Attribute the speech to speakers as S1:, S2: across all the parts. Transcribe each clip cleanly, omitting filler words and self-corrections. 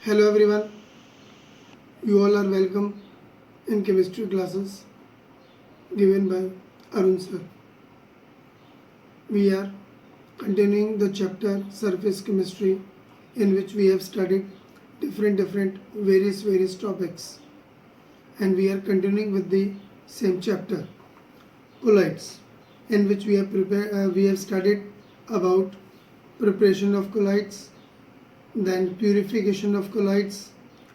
S1: Hello everyone, you all are welcome in chemistry classes given by Arun sir. We are continuing the chapter surface chemistry in which we have studied different various topics, and we are continuing with the same chapter colloids, in which we have studied about preparation of colloids, then purification of colloids,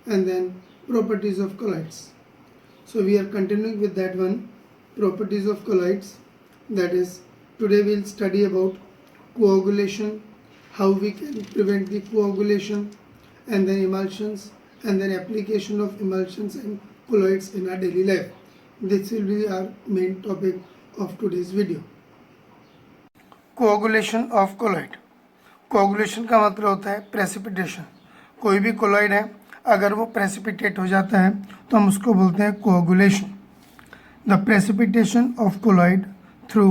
S1: and then properties of colloids. So we are continuing with that one, properties of colloids. That is, today we'll study about coagulation, how we can prevent the coagulation, and then emulsions, and then application of emulsions and colloids in our daily life. This will be our main topic of today's video. Coagulation of colloid. Coagulation का मतलब होता है precipitation. कोई भी colloid है, अगर वो precipitate हो जाता है तो हम उसको बोलते हैं coagulation. The precipitation of colloid through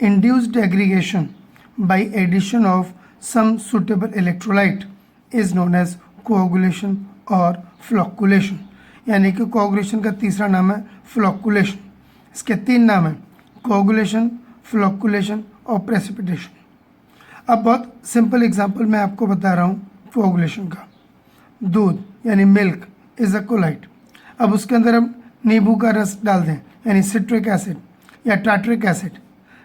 S1: induced aggregation by addition of some suitable electrolyte is known as coagulation और फ्लॉकुलेशन. यानी कि कोगुलेशन का तीसरा नाम है फ्लॉकुलेशन. इसके तीन नाम हैं, कोगुलेशन, फ्लॉकुलेशन और प्रेसिपिटेशन. अब बहुत सिंपल एग्जांपल मैं आपको बता रहा हूँ कोगुलेशन का. दूध यानी मिल्क इज़ अ कोलाइड. अब उसके अंदर हम नींबू का रस डाल दें यानी सिट्रिक एसिड या टार्ट्रिक एसिड,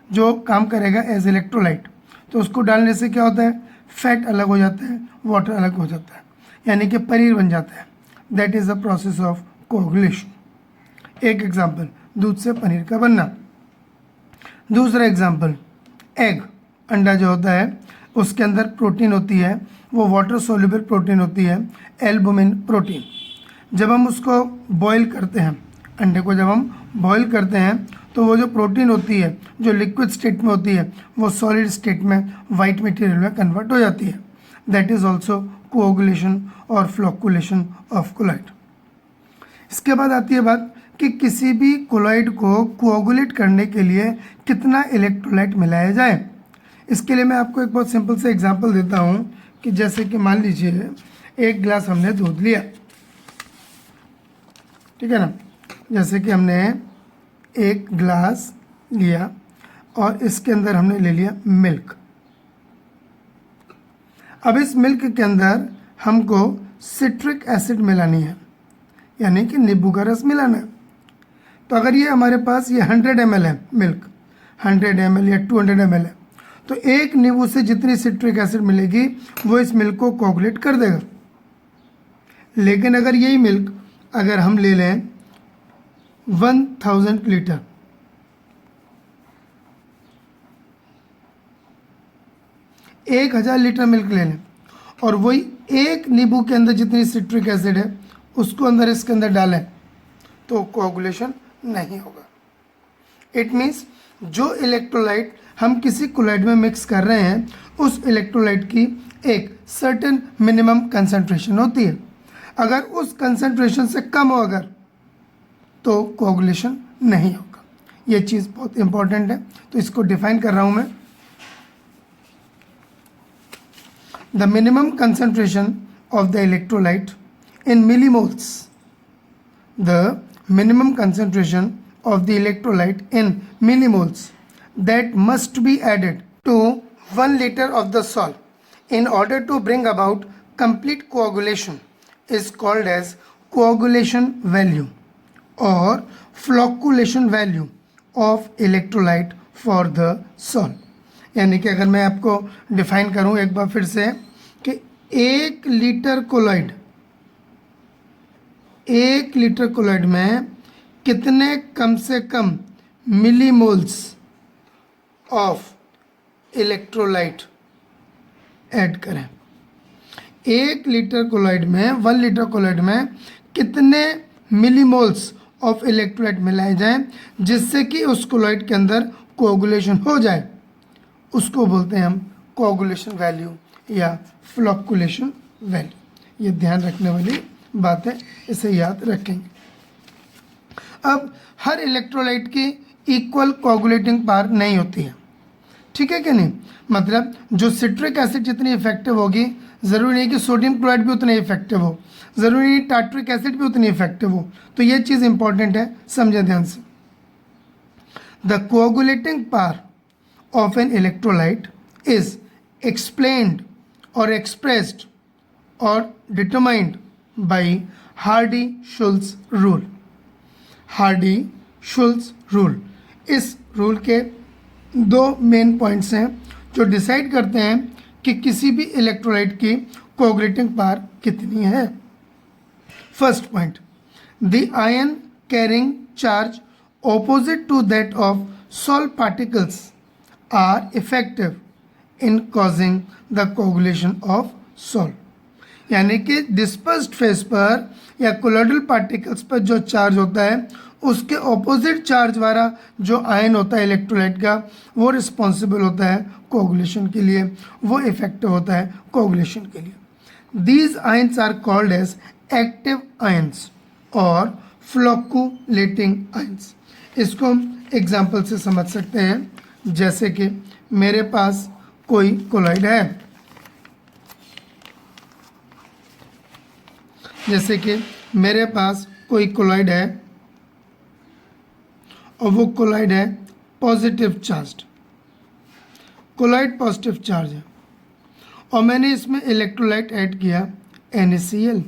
S1: जो काम करेगा एज इलेक्ट्रोलाइट. तो उसको डालने से क्या होता है, फैट अलग हो जाता है, वाटर अलग हो जाता है, यानी कि पनीर बन जाता है. That is the process of coagulation. एक एग्जाम्पल, दूध से पनीर का बनना. दूसरा एग्जाम्पल, एग, अंडा जो होता है उसके अंदर प्रोटीन होती है, वो वाटर सोल्यूबल प्रोटीन होती है, एल्बुमिन प्रोटीन. जब हम उसको बॉईल करते हैं, अंडे को जब हम बॉईल करते हैं तो वो जो प्रोटीन होती है जो लिक्विड स्टेट में होती है वो सॉलिड स्टेट में वाइट मटेरियल में कन्वर्ट हो जाती है. दैट इज़ ऑल्सो कोगुलेशन और फ्लॉकुलेशन ऑफ कोलॉइड. इसके बाद आती है बात कि किसी भी कोलॉइड को कोगुलेट करने के लिए कितना इलेक्ट्रोलाइट मिलाया जाए. इसके लिए मैं आपको एक बहुत सिंपल से एग्जांपल देता हूँ कि जैसे कि मान लीजिए एक गिलास हमने दूध लिया, ठीक है ना. जैसे कि हमने एक गिलास लिया और इसके अंदर हमने ले लिया मिल्क. अब इस मिल्क के अंदर हमको सिट्रिक एसिड मिलानी है, यानी कि नींबू का रस मिलाना है. तो अगर ये हमारे पास ये 100 ml है मिल्क, 100 ml या 200 ml है, तो एक नींबू से जितनी सिट्रिक एसिड मिलेगी वो इस मिल्क को कोगुलेट कर देगा. लेकिन अगर यही मिल्क अगर हम ले लें 1000 लीटर, एक 1000 लीटर मिल्क ले लें और वही एक नींबू के अंदर जितनी सिट्रिक एसिड है उसको अंदर इसके अंदर डालें तो कोगुलेशन नहीं होगा. इट मीन्स जो इलेक्ट्रोलाइट हम किसी कोलॉइड में मिक्स कर रहे हैं उस इलेक्ट्रोलाइट की एक सर्टेन मिनिमम कंसंट्रेशन होती है. अगर उस कंसंट्रेशन से कम हो अगर तो कोगुलेशन नहीं होगा. ये चीज़ बहुत इंपॉर्टेंट है, तो इसको डिफाइन कर रहा हूँ मैं. The minimum concentration of the electrolyte in millimoles. The minimum concentration of the electrolyte in millimoles that must be added to 1 liter of the salt in order to bring about complete coagulation is called as coagulation value or flocculation value of electrolyte for the salt. यानी कि अगर मैं आपको define करूं एक बार फिर से कि 1 लीटर कोलॉइड, 1 लीटर कोलॉइड में कितने कम से कम मिलीमोल्स ऑफ इलेक्ट्रोलाइट ऐड करें. 1 लीटर कोलॉइड में, 1 लीटर कोलॉइड में कितने मिलीमोल्स ऑफ इलेक्ट्रोलाइट मिलाए जाएं जिससे कि उस कोलॉइड के अंदर कोगुलेशन हो जाए, उसको बोलते हैं हम कोगुलेशन वैल्यू या फ्लॉकुलेशन वैल्यू. ये ध्यान रखने वाली बात है, इसे याद रखेंगे. अब हर इलेक्ट्रोलाइट की इक्वल कोगुलेटिंग पावर नहीं होती है, ठीक है कि नहीं. मतलब जो सिट्रिक एसिड जितनी इफेक्टिव होगी ज़रूरी नहीं कि सोडियम क्लोराइड भी उतना इफेक्टिव हो, ज़रूरी नहीं टार्टरिक एसिड भी उतनी इफेक्टिव हो। तो ये चीज़ इंपॉर्टेंट है, समझें ध्यान से। The coagulating power of an electrolyte is explained और एक्सप्रेस्ड और डिटरमाइंड बाई हार्डी-शुल्ट्ज़ रूल। हार्डी-शुल्ट्ज़ रूल, इस रूल के दो मेन पॉइंट्स हैं जो डिसाइड करते हैं कि किसी भी इलेक्ट्रोलाइट की कोऑगुलेटिंग पावर कितनी है। First point, the ion carrying charge opposite to that of salt particles are effective in causing the coagulation of salt. यानी कि डिस्पर्स्ड फेस पर या कोलोइडल पार्टिकल्स पर जो चार्ज होता है उसके ऑपोजिट चार्ज वाला जो आयन होता है इलेक्ट्रोलाइट का, वो रिस्पॉन्सिबल होता है कोऑगुलेशन के लिए, वो इफेक्टिव होता है कोऑगुलेशन के लिए। These ions are called as active ions और फ्लोकुलेटिंग आयंस। इसको हम एग्जाम्पल से समझ सकते हैं, जैसे कि मेरे पास कोई कोलॉइड है, जैसे कि मेरे पास कोई कोलॉइड है और वो कोलॉइड है positive charge, colloid positive charge है, और मैंने इसमें इलेक्ट्रोलाइट ऐड किया NaCl।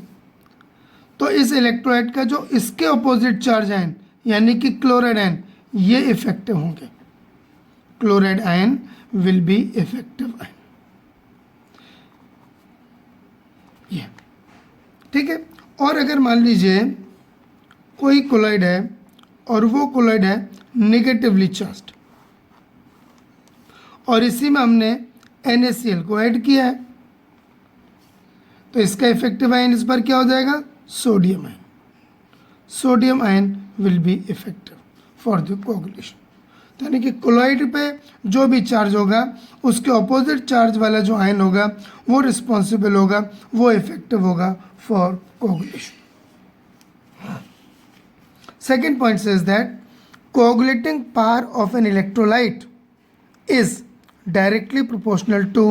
S1: तो इस इलेक्ट्रोलाइट का जो इसके अपोजिट चार्ज आयन यानी कि क्लोराइड आयन, ये इफेक्टिव होंगे। Chloride ion will be effective ion, ये ठीक है। और अगर मान लीजिए कोई कोलॉइड है और वो कोलॉइड है नेगेटिवली चार्ज्ड और इसी में हमने NaCl को ऐड किया है, तो इसका इफेक्टिव आयन इस बार क्या हो जाएगा? Sodium ion. Sodium ion will be effective for the coagulation. यानी कि कोलॉइड पे जो भी चार्ज होगा उसके ऑपोजिट चार्ज वाला जो आयन होगा वो रिस्पॉन्सिबल होगा, वो इफेक्टिव होगा for कोऑगुलेशन। Second point says that coagulating power of an electrolyte is directly proportional to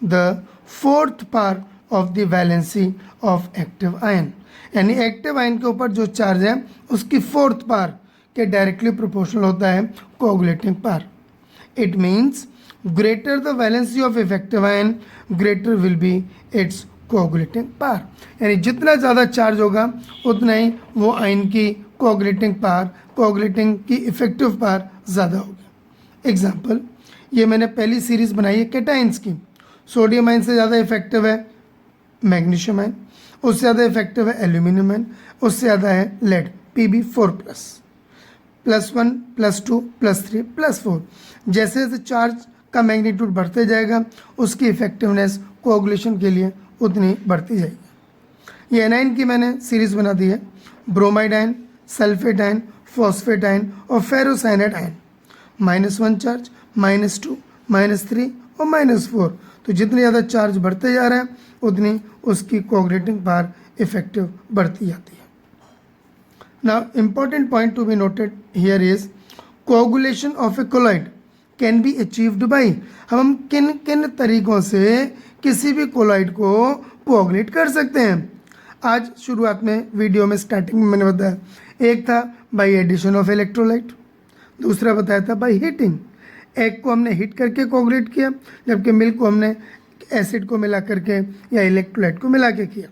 S1: the fourth power of the valency of active ion। यानी एक्टिव आयन के ऊपर जो चार्ज है उसकी फोर्थ पावर के डायरेक्टली प्रोपोर्शनल होता है coagulating power. It means greater the valency of effective ion greater will be it's coagulating power. यानी जितना ज़्यादा चार्ज होगा उतना ही वो आयन की कोआगुलेटिंग पावर, कोआगुलेटिंग की इफेक्टिव पावर ज़्यादा होगी। एग्जाम्पल, ये मैंने पहली सीरीज़ बनाई है कैटाइंस की। सोडियम आयन से ज़्यादा इफेक्टिव है मैग्नीशियम आयन, उससे ज़्यादा इफेक्टिव है एल्यूमिनियम आयन, उससे ज़्यादा है लेड Pb4+, +1 +2 +3 +4। जैसे जैसे चार्ज का मैग्नीट्यूड बढ़ते जाएगा उसकी इफेक्टिवनेस कोआगुलेशन के लिए उतनी बढ़ती जाएगी। ये एनाइन की मैंने सीरीज़ बना दी है, bromide ion, sulphate ion, phosphate ion और फेरोसाइनाइड आयन। -1 चार्ज, -2, -3 और -4। तो जितनी ज़्यादा चार्ज बढ़ते जा रहे हैं उतनी उसकी कोआगुलेटिंग पावर इफेक्टिव बढ़ती जाती है। Now important point to be noted here is coagulation of A colloid can be achieved by. हम किन किन तरीकों से किसी भी कोलॉइड को कोआगुलेट कर सकते हैं। आज शुरुआत में वीडियो में स्टार्टिंग में मैंने बताया, एक था बाई एडिशन ऑफ इलेक्ट्रोलाइट, दूसरा बताया था बाई हीटिंग। एग को हमने हीट करके कोआगुलेट किया, जबकि मिल्क को हमने एसिड को मिला करके या इलेक्ट्रोलाइट को मिला के किया।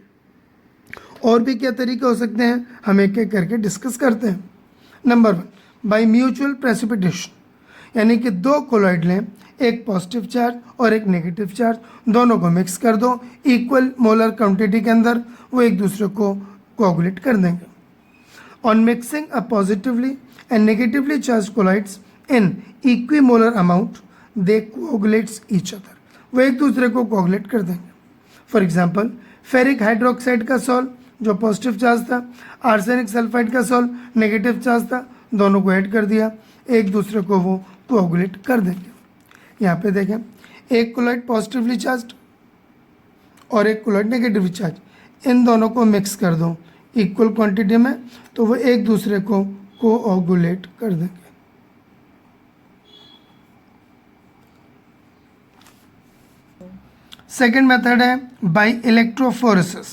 S1: और भी क्या तरीके हो सकते हैं, हम एक एक करके डिस्कस करते हैं। नंबर 1, बाई म्यूचुअल प्रेसिपिटेशन, यानी कि दो कोलॉइड लें, एक पॉजिटिव चार्ज और एक नेगेटिव चार्ज, दोनों को मिक्स कर दो इक्वल मोलर क्वांटिटी के अंदर, वो एक दूसरे को कोआगुलेट कर देंगे। On mixing a positively and negatively charge colloids in equimolar amount they coagulates each other, वो एक दूसरे को कोआगुलेट कर देंगे। फॉर एग्जांपल, फेरिक हाइड्रोक्साइड का सॉल्ट जो पॉजिटिव चार्ज था, आर्सेनिक सल्फाइड का सॉल्ट नेगेटिव चार्ज था, दोनों को ऐड कर दिया, एक दूसरे को वो कोआगुलेट कर देंगे। यहाँ पे देखें, एक कोलॉइड पॉजिटिवली चार्ज और एक कोलॉइड नेगेटिवली चार्ज, इन दोनों को मिक्स कर दो इक्वल क्वांटिटी में, तो वो एक दूसरे को कोआगुलेट कर देंगे। सेकेंड मेथड है बाई इलेक्ट्रोफोरेसिस।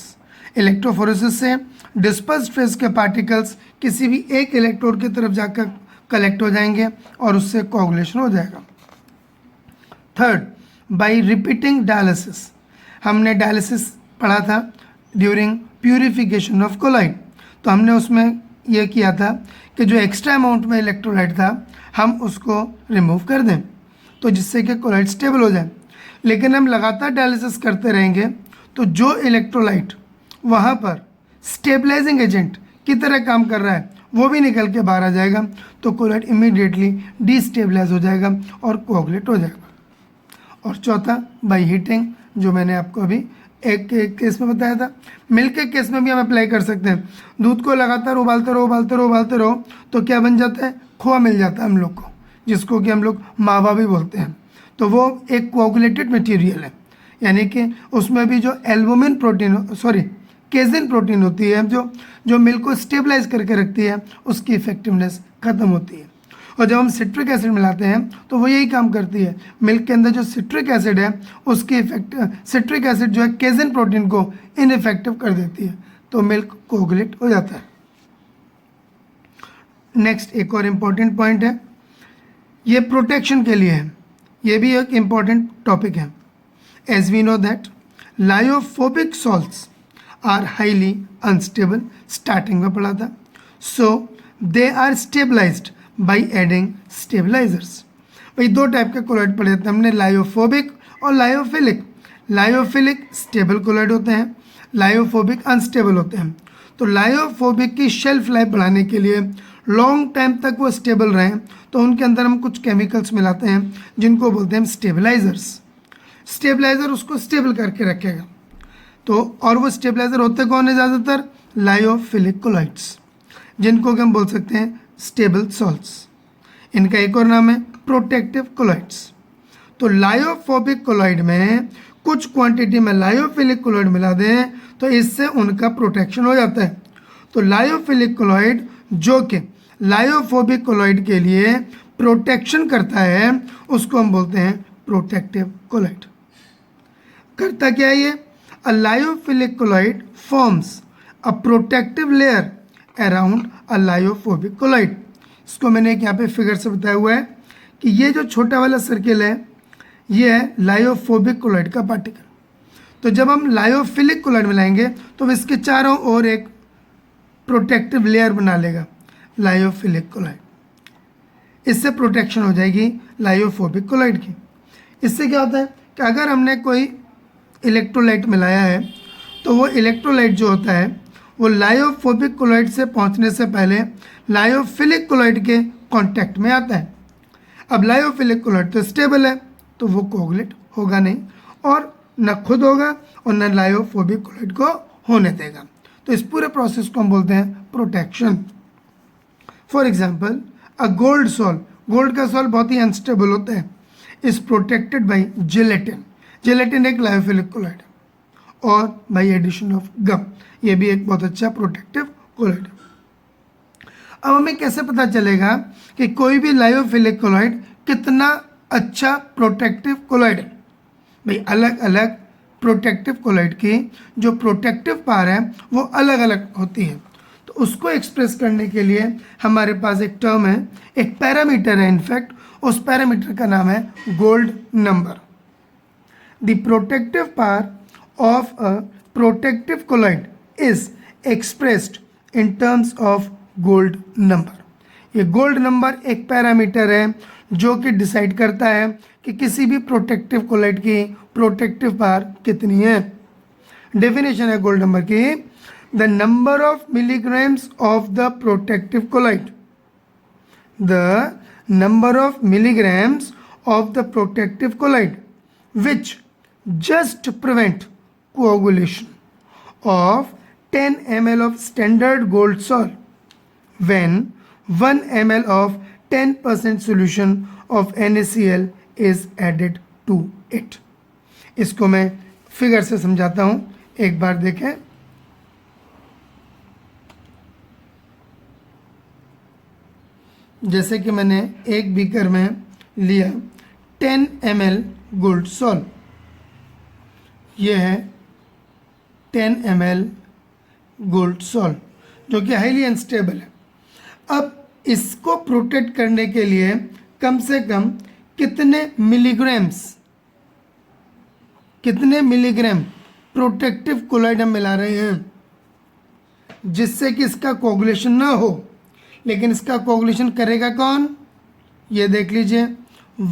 S1: इलेक्ट्रोफोरेसिस से डिस्पर्स्ड फेज के पार्टिकल्स किसी भी एक इलेक्ट्रोड की तरफ जाकर कलेक्ट हो जाएंगे और उससे कोगुलेशन हो जाएगा। Third, by repeating dialysis. हमने डायलिसिस पढ़ा था ड्यूरिंग प्यूरिफिकेशन ऑफ कोलाइड, तो हमने उसमें यह किया था कि जो एक्स्ट्रा अमाउंट में इलेक्ट्रोलाइट था हम उसको रिमूव कर दें, तो जिससे कि कोलाइड स्टेबल हो जाए। लेकिन हम लगातार डायलिसिस करते रहेंगे तो जो इलेक्ट्रोलाइट वहाँ पर स्टेबलाइजिंग एजेंट की तरह काम कर रहा है वो भी निकल के बाहर आ जाएगा, तो कोलाइड इमीडिएटली डिस्टेबलाइज हो जाएगा और कोगुलेट हो जाएगा। और चौथा, बाई हीटिंग, जो मैंने आपको अभी एक केस में बताया था। मिल्क के केस में भी हम अप्लाई कर सकते हैं। दूध को लगातार उबालते रहो तो क्या बन जाता है, खोआ मिल जाता है हम लोग को, जिसको कि हम लोग मावा भी बोलते हैं। तो वो एक कोगुलेटेड मटेरियल है, यानी कि उसमें भी जो एल्बुमिन प्रोटीन केजिन प्रोटीन होती है जो मिल्क को स्टेबलाइज करके रखती है, उसकी इफेक्टिवनेस खत्म होती है। और जब हम सिट्रिक एसिड मिलाते हैं तो वो यही काम करती है, मिल्क के अंदर जो सिट्रिक एसिड है उसकी सिट्रिक एसिड जो है केजिन प्रोटीन को इनइफेक्टिव कर देती है, तो मिल्क कोगुलेट हो जाता है। नेक्स्ट एक और इम्पॉर्टेंट पॉइंट है, ये प्रोटेक्शन के लिए है, ये भी एक इम्पॉर्टेंट टॉपिक है। As we know that lyophobic salts are highly unstable, starting में पढ़ा था। So they are stabilised by adding stabilisers. भाई दो टाइप के कोलाइड पढ़े थे हमने, लायोफोबिक और लायोफिलिक। लायोफिलिक स्टेबल कोलाइड होते हैं, लायोफोबिक अनस्टेबल होते हैं। तो लायोफोबिक की शेल्फ लाइफ बढ़ाने के लिए लॉन्ग टाइम तक वो स्टेबल रहें तो उनके अंदर हम कुछ केमिकल्स मिलाते हैं जिनको बोलते हैं स्टेबलाइजर्स। स्टेबलाइजर उसको स्टेबल करके रखेगा। तो और वो स्टेबलाइजर होते कौन है ज़्यादातर, लायोफिलिक कोलाइड्स, जिनको कि हम बोल सकते हैं स्टेबल सॉल्ट्स। इनका एक और नाम है प्रोटेक्टिव कोलाइड्स। तो लायोफोबिक कोलाइड में कुछ क्वांटिटी में लायोफिलिक कोलाइड मिला दें तो इससे उनका प्रोटेक्शन हो जाता है। तो लायोफिलिक कोलाइड जो कि लायोफोबिक कोलाइड के लिए प्रोटेक्शन करता है उसको हम बोलते हैं प्रोटेक्टिव कोलाइड। करता क्या है ये, a lyophilic colloid forms a protective layer around a lyophobic colloid. इसको मैंने एक यहाँ पे फिगर से बताया हुआ है कि ये जो छोटा वाला सर्किल है ये है लायोफोबिक कोलाइड का पार्टिकल। तो जब हम लायोफिलिक कोलाइड मिलाएंगे तो इसके चारों ओर एक प्रोटेक्टिव लेयर बना लेगा लायोफिलिक कोलाइड, इससे प्रोटेक्शन हो जाएगी लायोफोबिक कोलाइड की। इससे क्या होता है कि अगर हमने कोई इलेक्ट्रोलाइट मिलाया है तो वो इलेक्ट्रोलाइट जो होता है वो लायोफोबिक कोलाइड से पहुंचने से पहले लायोफिलिक कोलाइड के कांटेक्ट में आता है। अब लायोफिलिक कोलाइड तो स्टेबल है तो वो कोगुलेट होगा नहीं और न खुद होगा और न लायोफोबिक कोलाइड को होने देगा। तो इस पूरे प्रोसेस को हम बोलते हैं protection. For example a gold salt, gold का सॉल्ट बहुत ही अनस्टेबल होता है, is protected by gelatin. Gelatin एक लायोफिलिक कोलाइड है और बाई एडिशन ऑफ गम, ये भी एक बहुत अच्छा प्रोटेक्टिव कोलाइड है। अब हमें कैसे पता चलेगा कि कोई भी लायोफिलिक कोलाइड कितना अच्छा प्रोटेक्टिव कोलाइड है? भाई अलग अलग प्रोटेक्टिव कोलाइड की जो प्रोटेक्टिव पावर है वो अलग अलग होती है। तो उसको एक्सप्रेस करने के लिए हमारे पास एक टर्म है, एक पैरामीटर है, इनफैक्ट उस पैरामीटर का नाम है gold number. The protective power of a protective colloid is expressed in terms of gold number. ये गोल्ड नंबर एक पैरामीटर है जो कि डिसाइड करता है कि किसी भी प्रोटेक्टिव कोलाइड की प्रोटेक्टिव पावर कितनी है। डेफिनेशन है गोल्ड नंबर की, the number of milligrams of the protective colloid, the number of milligrams of the protective colloid which just prevent coagulation of 10 ml of standard gold salt when 1 ml of 10% solution of NaCl is added to it। इसको मैं figure से समझाता हूं, एक बार देखें। जैसे कि मैंने एक बीकर में लिया 10 ml गोल्ड सॉल्ट, ये है 10 ml गोल्ड सॉल्ट, जो कि हाईली अनस्टेबल है। अब इसको प्रोटेक्ट करने के लिए कम से कम कितने मिलीग्राम प्रोटेक्टिव कोलॉइड हम मिला रहे हैं, जिससे कि इसका कोगुलेशन ना हो। लेकिन इसका कोगुलेशन करेगा कौन, ये देख लीजिए,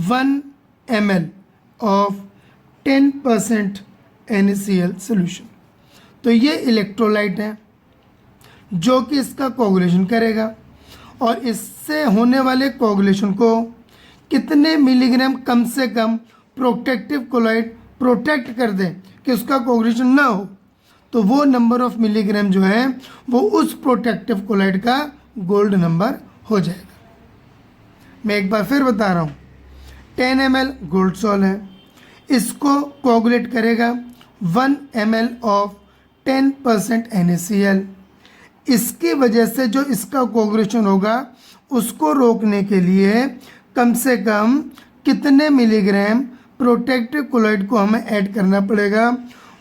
S1: 1 ml ऑफ 10% NaCl सोल्यूशन। तो ये इलेक्ट्रोलाइट है जो कि इसका कोगुलेशन करेगा, और इससे होने वाले कोगुलेशन को कितने मिलीग्राम कम से कम प्रोटेक्टिव कोलॉइड प्रोटेक्ट कर दे कि उसका कोगुलेशन ना हो, तो वो नंबर ऑफ मिलीग्राम जो है वो उस प्रोटेक्टिव कोलॉइड का गोल्ड नंबर हो जाएगा। मैं एक बार फिर बता रहा हूँ, 10 ml गोल्ड सॉल है, इसको कोगुलेट करेगा 1 ml ऑफ 10% NaCl। इसकी वजह से जो इसका कोगुलेशन होगा उसको रोकने के लिए कम से कम कितने मिलीग्राम प्रोटेक्टिव कोलॉइड को हमें ऐड करना पड़ेगा।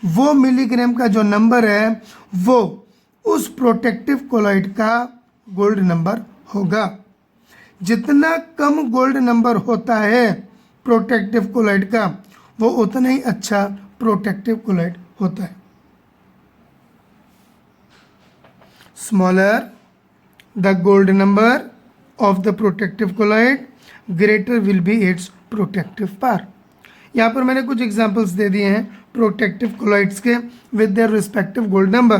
S1: वो मिलीग्राम का जो नंबर है वो उस प्रोटेक्टिव कोलॉइड का गोल्ड नंबर होगा। जितना कम गोल्ड नंबर होता है प्रोटेक्टिव कोलॉइड का, वो उतना ही अच्छा प्रोटेक्टिव कोलॉइड होता है। Smaller the gold number of the protective colloid, greater will be its protective power. यहाँ पर मैंने कुछ एग्जांपल्स दे दिए हैं प्रोटेक्टिव कोलॉइड्स के with their respective gold number.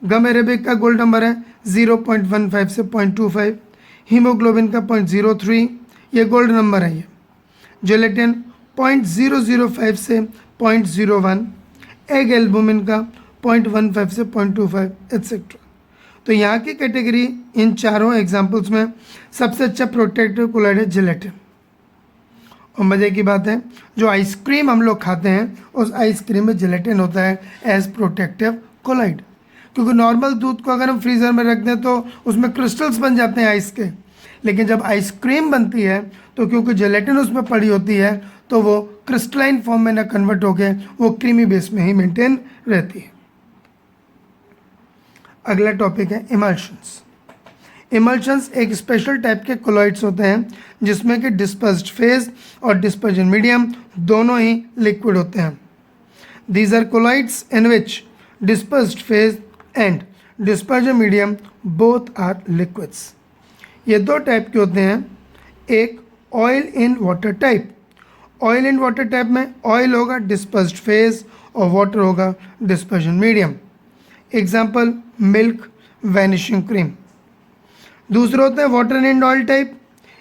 S1: Gum arabic का गोल्ड नंबर है 0.15 से 0.25, हीमोग्लोबिन का 0.03, ये गोल्ड नंबर है। ये जेलेटिन 0.005 से 0.01, एग एल्बुमिन का 0.15 से 0.25 एट्सेट्रा। तो यहाँ की कैटेगरी इन चारों एग्जाम्पल्स में सबसे अच्छा प्रोटेक्टिव कोलॉइड है जेलेटिन। और मज़े की बात है, जो आइसक्रीम हम लोग खाते हैं उस आइसक्रीम में जेलेटिन होता है एज प्रोटेक्टिव कोलॉइड। क्योंकि नॉर्मल दूध को अगर हम फ्रीज़र में रख दें तो उसमें क्रिस्टल्स बन जाते हैं आइस के, लेकिन जब आइसक्रीम बनती है तो क्योंकि जेलेटिन उसमें पड़ी होती है तो वो क्रिस्टलाइन फॉर्म में ना कन्वर्ट होकर वो क्रीमी बेस में ही मेंटेन रहती है। अगला टॉपिक है इमल्शंस। इमल्शंस एक स्पेशल टाइप के कोलॉइड्स होते हैं जिसमें कि डिस्पर्स्ड फेज और डिस्पर्जन मीडियम दोनों ही लिक्विड होते हैं। These are colloids in which dispersed phase and dispersion medium both are liquids. ये दो टाइप के होते हैं, एक oil in water type. Oil in water type में ऑयल होगा डिस्पर्स्ड फेज और वाटर होगा dispersion medium. Example milk, vanishing cream. दूसरा होता है वाटर इन ऑयल टाइप,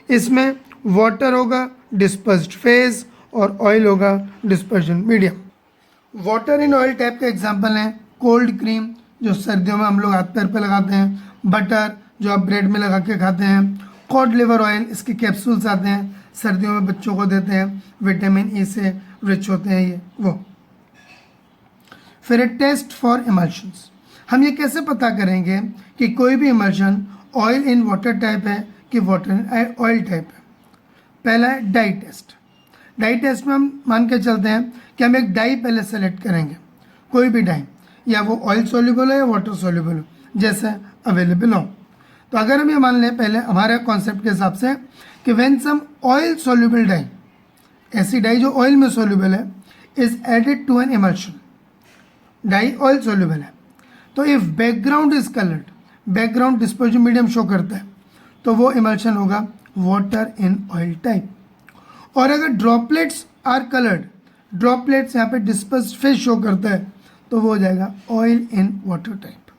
S1: इसमें वाटर होगा डिस्पर्स्ड फेज और ऑयल होगा dispersion medium. Water in oil type का एग्जाम्पल है कोल्ड क्रीम जो सर्दियों में हम लोग हाथ पैर पे लगाते हैं, बटर जो आप ब्रेड में लगा के खाते हैं, कॉड लिवर ऑयल इसके कैप्सूल्स आते हैं सर्दियों में बच्चों को देते हैं, विटामिन ई से रिच होते हैं ये वो। फिर टेस्ट फॉर इमल्शंस। हम ये कैसे पता करेंगे कि कोई भी emulsion oil in water type है कि वाटर इन ऑयल टाइप है। पहला है डाई टेस्ट। डाई टेस्ट में हम मान के चलते हैं कि हम एक डाई पहले सेलेक्ट करेंगे, कोई भी डाई, या वो ऑयल सोल्यूबल हो या वाटर सोल्यूबल हो, जैसे अवेलेबल हो। तो अगर हम ये मान लें पहले हमारे कॉन्सेप्ट के हिसाब से कि when some oil soluble dye, ऐसी डाई जो ऑयल में सोल्यूबल है, is added to an emulsion, dye oil soluble है, तो if background is coloured, background dispersion medium show करता है, तो वो इमल्शन होगा वाटर इन ऑयल टाइप। और अगर ड्रॉपलेट्स आर कलर्ड, ड्रॉपलेट्स यहाँ पे डिस्पर्स्ड फेज शो करता है, तो वो हो जाएगा ऑयल इन वाटर टाइप।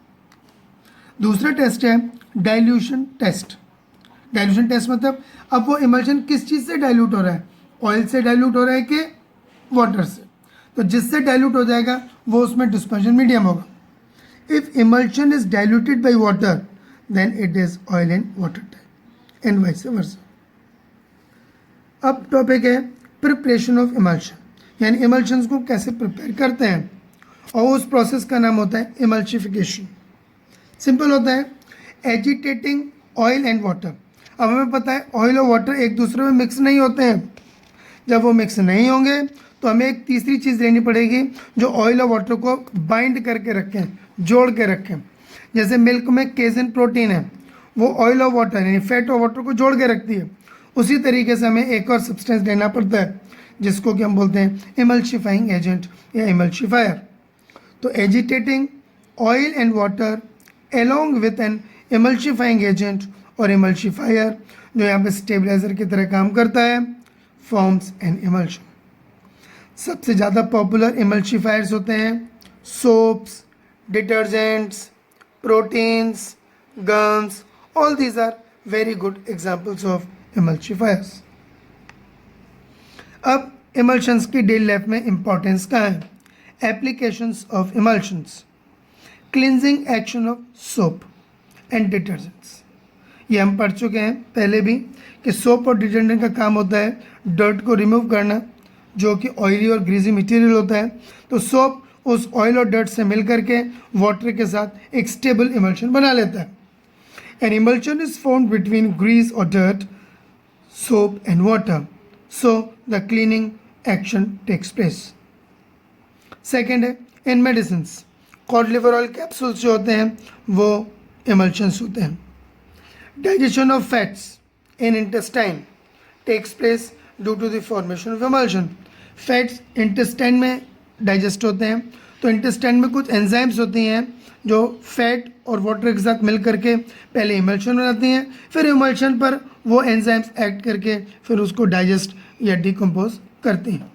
S1: दूसरा टेस्ट है डाइल्यूशन टेस्ट। डाइल्यूशन टेस्ट मतलब अब वो इमल्शन किस चीज़ से डाइल्यूट हो रहा है, ऑयल से डाइल्यूट हो रहा है कि वाटर से, तो जिससे डाइल्यूट हो जाएगा वो उसमें डिस्पर्जन मीडियम होगा। If emulsion is diluted by water then it is oil in water type and vice versa. अब टॉपिक है प्रिपरेशन ऑफ इमल्शन, यानी इमल्शंस को कैसे प्रिपेयर करते हैं, और उस प्रोसेस का नाम होता है इमल्सिफिकेशन। सिंपल होता है एजिटेटिंग ऑयल एंड वाटर। अब हमें पता है ऑयल और वाटर एक दूसरे में मिक्स नहीं होते हैं, जब वो मिक्स नहीं होंगे तो हमें एक तीसरी चीज़ लेनी पड़ेगी जो ऑयल और वाटर को बाइंड करके रखें, जोड़ के रखें। जैसे मिल्क में केजिन प्रोटीन है, वो ऑयल और वाटर यानी फैट और वाटर को जोड़ के रखती है। उसी तरीके से हमें एक और सब्सटेंस लेना पड़ता है जिसको कि हम बोलते हैं इमल्शिफाइंग एजेंट या इमल्शिफायर। तो agitating oil and water along with an emulsifying agent और इमल्शिफायर जो यहाँ पे स्टेबलाइजर की तरह काम करता है, फॉर्म्स एन इमल्शन। सबसे ज़्यादा पॉपुलर इमल्शिफायर्स होते हैं soaps, detergents, proteins, gums, all these are very good examples of emulsifiers. अब इमल्शंस की डेली लाइफ में इंपॉर्टेंस कहाँ है? Applications of emulsions, cleansing action of soap and detergents. ये हम पढ़ चुके हैं पहले भी कि सोप और डिटर्जेंट का काम होता है डर्ट को रिमूव करना, जो कि ऑयली और ग्रीजी मटेरियल होता है। तो सोप उस ऑयल और डर्ट से मिल करके वाटर के साथ एक स्टेबल इमल्शन बना लेता है। An emulsion is formed between grease और dirt, soap and water, so the cleaning action takes place. Second है in medicine, cod liver oil capsules जो होते हैं वो इमल्शंस होते हैं। Digestion of fats in intestine takes place due to the formation of emulsion. Fats intestine में digest होते हैं, तो इंटेस्टाइन में कुछ एंजाइम्स होती हैं जो फैट और वाटर के साथ मिल करके पहले इमल्शन बनाती हैं, फिर इमल्शन पर वो एंजाइम्स एक्ट करके फिर उसको डाइजेस्ट या डिकम्पोज करती हैं।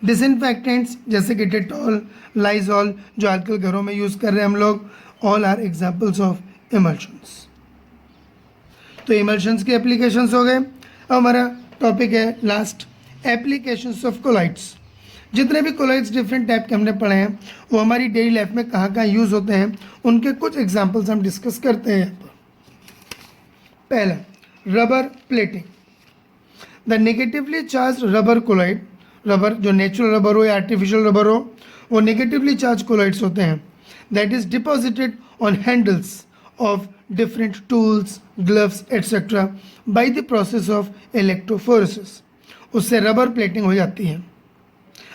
S1: डिसइंफेक्टेंट्स जैसे कि डेटॉल, लाइजॉल जो आजकल घरों में यूज़ कर रहे हैं हम लोग, all are examples of emulsions. तो इमल्शंस के एप्लीकेशंस हो गए। अब हमारा टॉपिक है लास्ट, एप्लीकेशंस ऑफ कोलाइड्स। जितने भी कोलाइड्स डिफरेंट टाइप के हमने पढ़े हैं वो हमारी डेली लाइफ में कहाँ कहाँ यूज़ होते हैं, उनके कुछ एग्जाम्पल्स हम डिस्कस करते हैं यहाँ पर। पहला, rubber plating. The negatively charged rubber colloid, rubber जो नेचुरल रबर हो या आर्टिफिशियल रबर हो, वो नेगेटिवली चार्ज कोलाइड्स होते हैं that is deposited on handles of different tools, gloves, etc. by the process of electrophoresis. उससे रबर प्लेटिंग हो जाती है।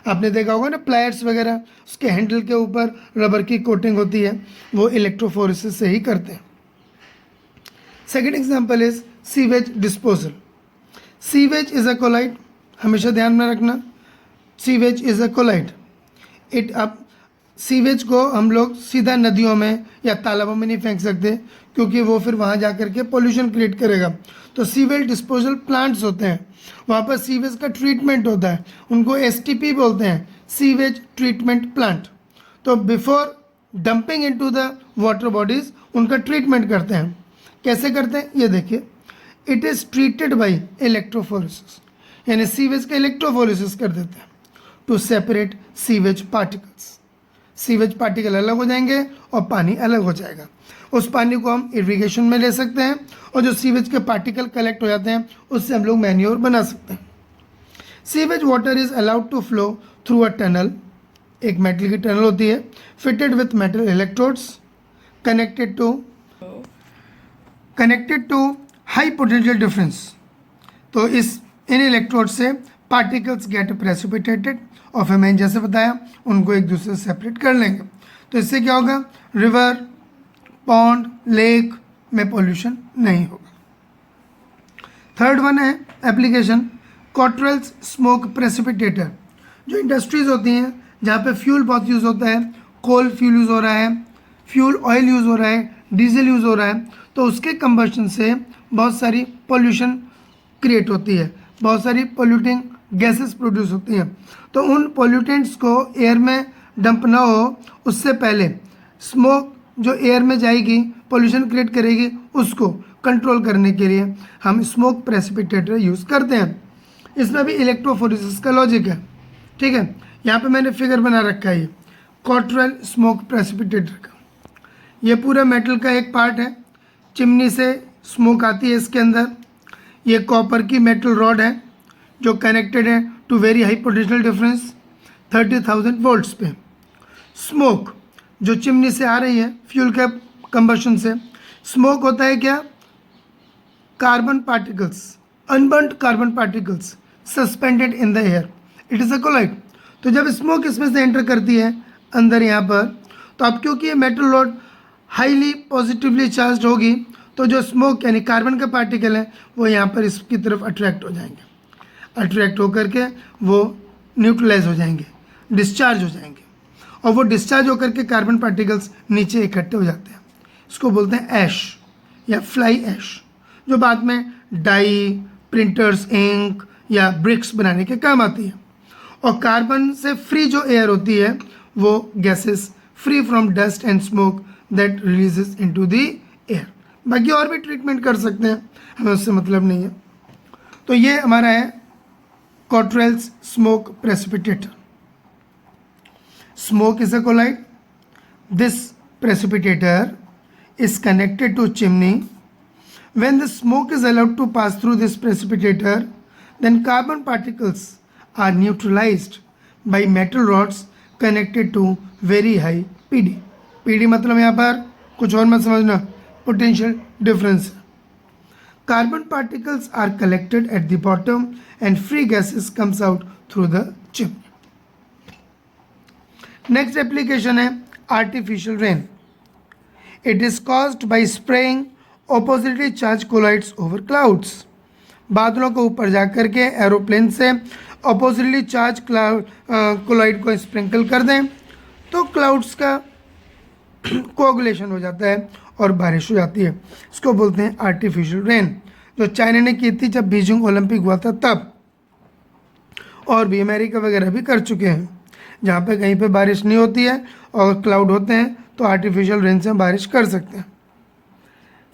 S1: आपने देखा होगा ना प्लायर्स वगैरह, उसके हैंडल के ऊपर रबर की कोटिंग होती है, वो इलेक्ट्रोफोरेसिस से ही करते हैं। Second example is sewage disposal. Sewage is a colloid, हमेशा ध्यान में रखना, sewage is a colloid. It अब सीवेज को हम लोग सीधा नदियों में या तालाबों में नहीं फेंक सकते क्योंकि वो फिर वहाँ जा कर के पोल्यूशन क्रिएट करेगा। तो सीवेज डिस्पोजल प्लांट्स होते हैं, वहाँ पर सीवेज का ट्रीटमेंट होता है, उनको STP बोलते हैं, सीवेज ट्रीटमेंट प्लांट। तो before dumping into the water bodies उनका ट्रीटमेंट करते हैं। कैसे करते हैं ये देखिए, it is treated by electrophoresis, यानी सीवेज का इलेक्ट्रोफोरेसिस कर देते हैं to separate sewage particles. Sewage particle अलग हो जाएंगे और पानी अलग हो जाएगा। उस पानी को हम इरिगेशन में ले सकते हैं और जो सीवेज के पार्टिकल कलेक्ट हो जाते हैं उससे हम लोग मैन्योर बना सकते हैं। Sewage water is allowed to flow through a tunnel, एक मेटल की टनल होती है, fitted with metal electrodes connected to high potential difference. तो इन इलेक्ट्रोड से पार्टिकल्स गेट प्रेसिपिटेटेड और फिर मैंने जैसे बताया उनको एक दूसरे से सेपरेट कर लेंगे। तो इससे क्या होगा, रिवर, पॉन्ड, लेक में पोल्यूशन नहीं होगा। थर्ड वन है एप्लीकेशन, कॉटरेल्स स्मोक प्रेसिपिटेटर। जो इंडस्ट्रीज होती हैं जहाँ पे फ्यूल बहुत यूज़ होता है, कोल फ्यूल यूज़ हो रहा है, फ्यूल ऑयल यूज़ हो रहा है, डीजल यूज़ हो रहा है, तो उसके कंबशन से बहुत सारी पोल्यूशन क्रिएट होती है, बहुत सारी पोल्यूटिंग गैसेस प्रोड्यूस होती हैं। तो उन पोल्यूटेंट्स को एयर में डंप ना हो उससे पहले स्मोक जो एयर में जाएगी पोल्यूशन क्रिएट करेगी, उसको कंट्रोल करने के लिए हम स्मोक प्रेसिपिटेटर यूज़ करते हैं। इसमें भी इलेक्ट्रोफोरेसिस का लॉजिक है, ठीक है। यहाँ पे मैंने फिगर बना रखा है, ये कॉटरेल स्मोक प्रेसिपिटेटर का। ये पूरा मेटल का एक पार्ट है, चिमनी से स्मोक आती है इसके अंदर। ये कॉपर की मेटल रॉड है जो कनेक्टेड है to very high potential difference 30,000 volts पे। स्मोक जो चिमनी से आ रही है फ्यूल के कंबशन से, स्मोक होता है क्या, carbon particles, unburned carbon particles suspended in the air it is a colloid. तो जब स्मोक इसमें से एंटर करती है अंदर यहाँ पर, तो अब क्योंकि ये metal rod highly positively charge होगी, तो जो स्मोक यानी कार्बन के पार्टिकल हैं वो यहाँ पर इसकी तरफ अट्रैक्ट हो जाएंगे, अट्रैक्ट होकर के वो न्यूट्रलाइज हो जाएंगे, डिस्चार्ज हो जाएंगे, और वो डिस्चार्ज होकर के कार्बन पार्टिकल्स नीचे इकट्ठे हो जाते हैं। इसको बोलते हैं ऐश या फ्लाई ऐश, जो बाद में डाई, प्रिंटर्स, इंक या ब्रिक्स बनाने के काम आती है। और कार्बन से फ्री जो एयर होती है वो gases free from dust and smoke that releases into the air. बाकी और भी ट्रीटमेंट कर सकते हैं, हमें उससे मतलब नहीं है। तो ये हमारा है Cottrell's smoke precipitator. Smoke is a colloid. This precipitator is connected to chimney. When the smoke is allowed to pass through this precipitator, then carbon particles are neutralized by metal rods connected to very high PD. PD मतलब यहाँ पर कुछ और मत समझना, potential difference. Carbon particles are collected at the bottom and free gases comes out through the chimney. Next application है artificial rain. It is caused by spraying oppositely charged colloids over clouds. बादलों के ऊपर जाकर के aeroplane से oppositely charged colloid को sprinkle कर दें तो क्लाउड्स का कोगुलेशन हो जाता है और बारिश हो जाती है। इसको बोलते हैं आर्टिफिशियल रेन, जो चाइना ने की थी जब बीजिंग ओलंपिक हुआ था तब, और भी अमेरिका वगैरह भी कर चुके हैं। जहाँ पे कहीं पे बारिश नहीं होती है और क्लाउड होते हैं तो आर्टिफिशियल रेन से हम बारिश कर सकते हैं।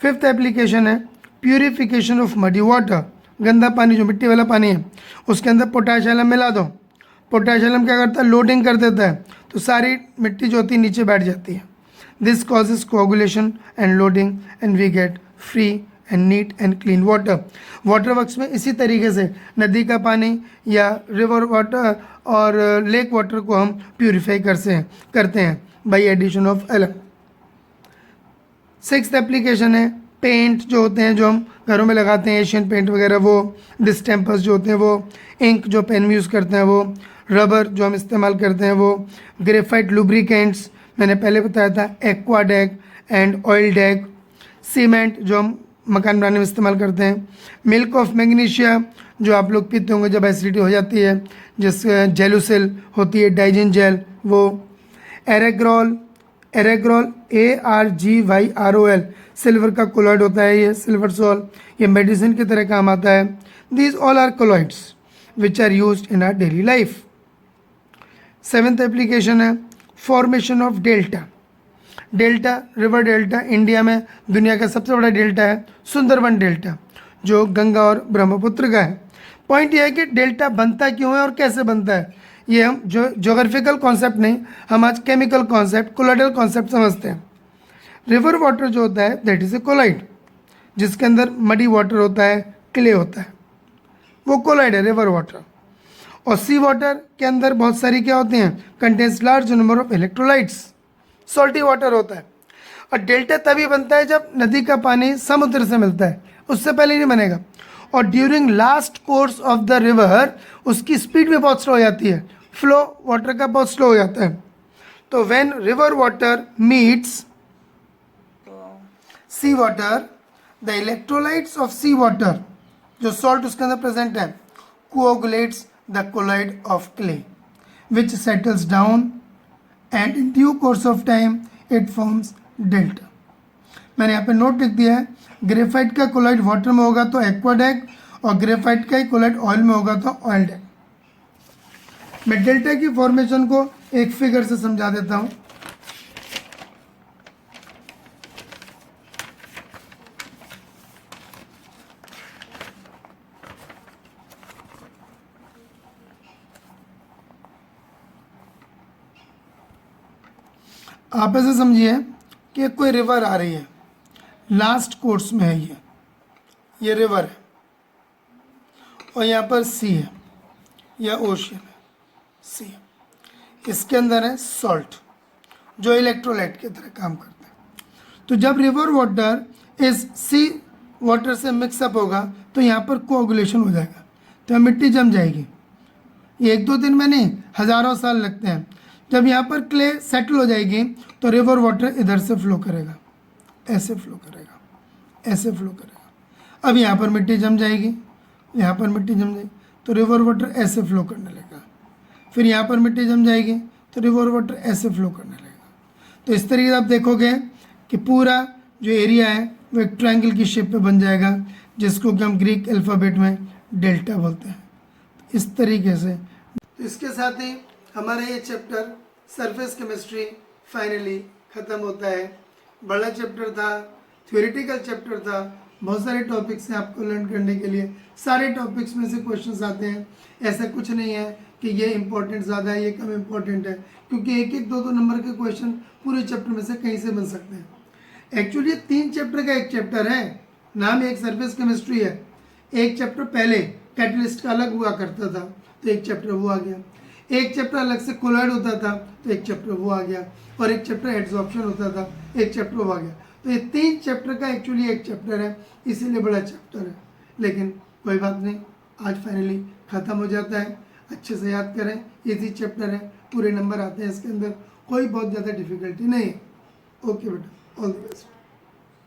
S1: फिफ्थ एप्लीकेशन है प्यूरिफिकेशन ऑफ मडी वाटर। गंदा पानी, जो मिट्टी वाला पानी है, उसके अंदर पोटाश एलम मिला दो। पोटाश एलम क्या करता है, लोडिंग कर देता है, तो सारी मिट्टी जो होती है नीचे बैठ जाती है। This causes coagulation and loading and we get free and neat and clean water. Water works में इसी तरीके से नदी का पानी या रिवर वाटर और लेक वाटर को हम प्यूरिफाई करते हैं by addition of alum. Sixth application है पेंट जो होते हैं, जो हम घरों में लगाते हैं, एशियन पेंट वगैरह, वो डिस्टेम्पर्स जो होते हैं, वो इंक जो पेन में यूज़ करते हैं, वो रबर जो हम इस्तेमाल करते हैं, वो ग्रेफाइट लुब्रिकेंट्स मैंने पहले बताया था, एक्वा डैग एंड ऑयल डैग, सीमेंट जो हम मकान बनाने में इस्तेमाल करते हैं, मिल्क ऑफ मैग्नीशिया जो आप लोग पीते होंगे जब एसिडिटी हो जाती है, जिससे जेलुसिल होती है, डाइजिन जेल, वो एरेग्रॉल ARGYROL सिल्वर का कोलॉइड होता है, ये सिल्वर सॉल, ये मेडिसिन की तरह काम आता है। These all are colloids which are used in our daily life. Seventh application है formation of delta. Delta, river delta, India में दुनिया का सबसे बड़ा डेल्टा है सुंदरबन डेल्टा, जो गंगा और ब्रह्मपुत्र का है। पॉइंट यह है कि डेल्टा बनता क्यों है और कैसे बनता है, ये हम जो ज्योग्राफिकल कॉन्सेप्ट नहीं, हम आज केमिकल कॉन्सेप्ट, कोलाइडल कॉन्सेप्ट समझते हैं। रिवर वाटर जो होता है दैट इज़ ए कोलाइड, जिसके अंदर मडी वाटर होता है, क्ले होता है, वो कोलाइड है रिवर वाटर। और सी वाटर के अंदर बहुत सारी क्या होती हैं, contains large number of electrolytes, salty water होता है। और डेल्टा तभी बनता है जब नदी का पानी समुद्र से मिलता है, उससे पहले नहीं बनेगा। और during last course of the river उसकी स्पीड भी बहुत स्लो हो जाती है, फ्लो वाटर का बहुत स्लो हो जाता है। तो when river water meets sea water, the electrolytes of sea water, जो सॉल्ट उसके अंदर प्रेजेंट है, coagulates the colloid of clay which settles down and in due course of time it forms delta. मैंने यहाँ पे नोट लिख दिया है, ग्रेफाइट का कोलाइड वाटर में होगा तो एक्वा डैग, और ग्रेफाइट का ही कोलाइड ऑयल में होगा तो ऑयल डैग। मैं डेल्टा की फॉर्मेशन को एक फिगर से समझा देता हूँ। आप ऐसे समझिए कि कोई रिवर आ रही है, लास्ट कोर्स में है, ये रिवर है, और यहाँ पर सी है या ओशियन है, सी है, इसके अंदर है सॉल्ट जो इलेक्ट्रोलाइट की तरह काम करता है। तो जब रिवर वाटर इस सी वाटर से मिक्सअप होगा तो यहाँ पर कोऑगुलेशन हो जाएगा, तो मिट्टी जम जाएगी, ये 1-2 दिन में नहीं, हज़ारों साल लगते हैं। जब यहाँ पर क्ले सेटल हो जाएगी तो रिवर वाटर इधर से फ्लो करेगा, ऐसे फ्लो करेगा, ऐसे फ्लो करेगा। अब यहाँ पर मिट्टी जम जाएगी, यहाँ पर मिट्टी जम जाएगी तो रिवर वाटर ऐसे फ्लो करने लगेगा। फिर यहाँ पर मिट्टी जम जाएगी तो रिवर वाटर ऐसे फ्लो करने लगेगा। तो इस तरीके से आप देखोगे कि पूरा जो एरिया है वो एक ट्रायंगल की शेप में बन जाएगा, जिसको कि हम ग्रीक अल्फ़ाबेट में डेल्टा बोलते हैं। तो इस तरीके से, तो इसके साथ ही हमारा ये चैप्टर सरफेस केमिस्ट्री फाइनली ख़त्म होता है। बड़ा चैप्टर था, थ्योरेटिकल चैप्टर था, बहुत सारे टॉपिक्स हैं आपको लर्न करने के लिए। सारे टॉपिक्स में से क्वेश्चंस आते हैं, ऐसा कुछ नहीं है कि ये इंपॉर्टेंट ज़्यादा है, ये कम इंपॉर्टेंट है, क्योंकि एक एक 2-2 नंबर के क्वेश्चन पूरे चैप्टर में से कहीं से बन सकते हैं। एक्चुअली ये 3 चैप्टर का एक चैप्टर है, नाम एक सरफेस केमिस्ट्री है। एक चैप्टर पहले कैटलिस्ट का अलग हुआ करता था तो एक चैप्टर वो आ गया, एक चैप्टर अलग से कोलॉइड होता था तो एक चैप्टर वो आ गया, और एक चैप्टर एड्सॉर्प्शन होता था, एक चैप्टर वो आ गया। तो ये 3 चैप्टर का एक्चुअली एक चैप्टर है, इसीलिए बड़ा चैप्टर है। लेकिन कोई बात नहीं, आज फाइनली ख़त्म हो जाता है। अच्छे से याद करें, इजी चैप्टर है, पूरे नंबर आते हैं इसके अंदर, कोई बहुत ज़्यादा डिफिकल्टी नहीं है। ओके बेटा, ऑल द बेस्ट।